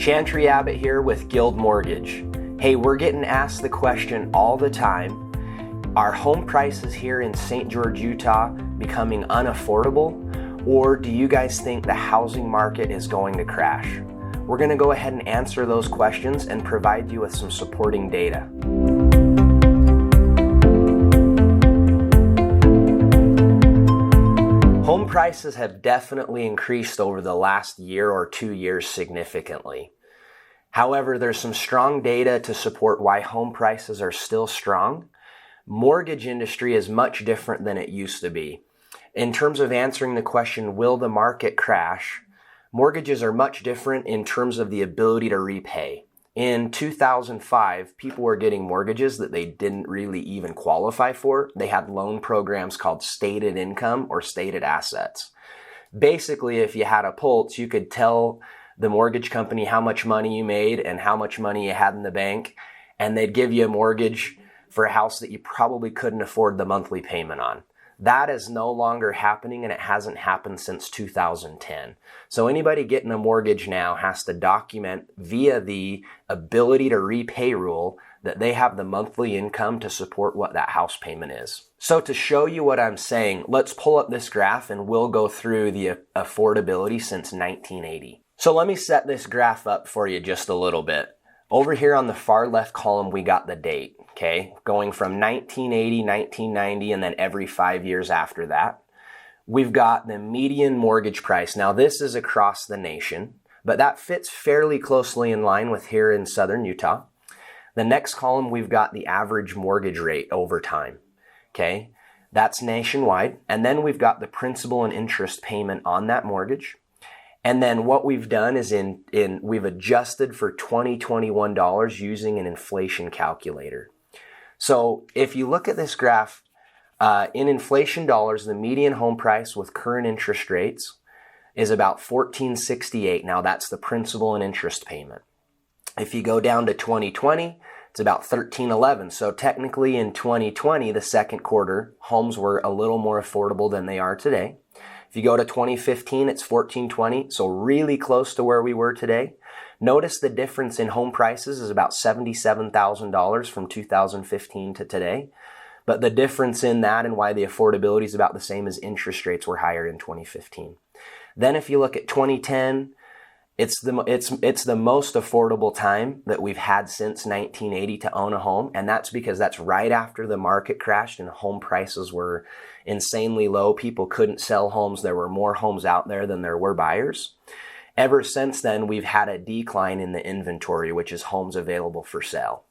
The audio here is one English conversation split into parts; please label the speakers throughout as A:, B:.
A: Chantry Abbott here with Guild Mortgage. Hey, we're getting asked the question all the time, are home prices here in St. George, Utah becoming unaffordable? Or do you guys think the housing market is going to crash? We're going to go ahead and answer those questions and provide you with some supporting data. Home prices have definitely increased over the last year or 2 years significantly. However, there's some strong data to support why home prices are still strong. Mortgage industry is much different than it used to be. In terms of answering the question, will the market crash? Mortgages are much different in terms of the ability to repay. In 2005, people were getting mortgages that they didn't really even qualify for. They had loan programs called stated income or stated assets. Basically, if you had a pulse, you could tell the mortgage company how much money you made and how much money you had in the bank, and they'd give you a mortgage for a house that you probably couldn't afford the monthly payment on. That is no longer happening, and it hasn't happened since 2010. So anybody getting a mortgage now has to document via the ability to repay rule that they have the monthly income to support what that house payment is. So to show you what I'm saying, let's pull up this graph and we'll go through the affordability since 1980. So let me set this graph up for you just a little bit. Over here on the far left column, we got the date, okay? Going from 1980, 1990, and then every 5 years after that. We've got the median mortgage price. Now this is across the nation, but that fits fairly closely in line with here in southern Utah. The next column, we've got the average mortgage rate over time, okay? That's nationwide. And then we've got the principal and interest payment on that mortgage. And then what we've done is we've adjusted for 2021 dollars using an inflation calculator. So if you look at this graph, in inflation dollars, the median home price with current interest rates is about $1,468. Now that's the principal and interest payment. If you go down to 2020, it's about $1,311. So technically in 2020, the second quarter, homes were a little more affordable than they are today. If you go to 2015, it's $1,420, so really close to where we were today. Notice the difference in home prices is about $77,000 from 2015 to today. But the difference in that and why the affordability is about the same as interest rates were higher in 2015. Then if you look at 2010, it's the most affordable time that we've had since 1980 to own a home, and that's because that's right after the market crashed and home prices were insanely low. People couldn't sell homes. There were more homes out there than there were buyers. Ever since then, we've had a decline in the inventory, which is homes available for sale.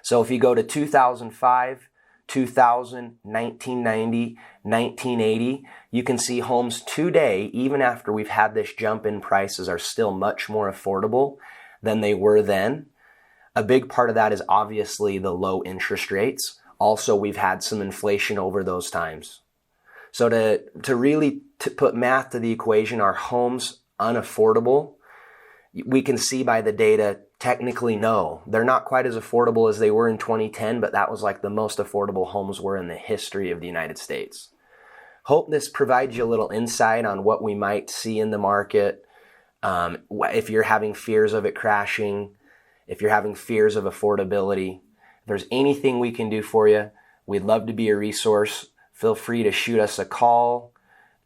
A: So if you go to 2005, 2000, 1990, 1980, you can see homes today, even after we've had this jump in prices, are still much more affordable than they were then. A big part of that is obviously the low interest rates. Also, we've had some inflation over those times. So to really put math to the equation, are homes unaffordable? We can see by the data, technically no. They're not quite as affordable as they were in 2010, but that was like the most affordable homes were in the history of the United States. Hope this provides you a little insight on what we might see in the market. If you're having fears of it crashing, if you're having fears of affordability, if there's anything we can do for you, we'd love to be a resource. Feel free to shoot us a call,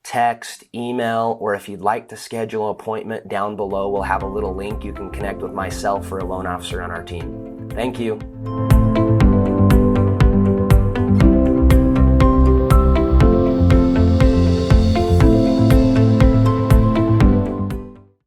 A: text, email, or if you'd like to schedule an appointment, down below we'll have a little link. You can connect with myself or a loan officer on our team. Thank you.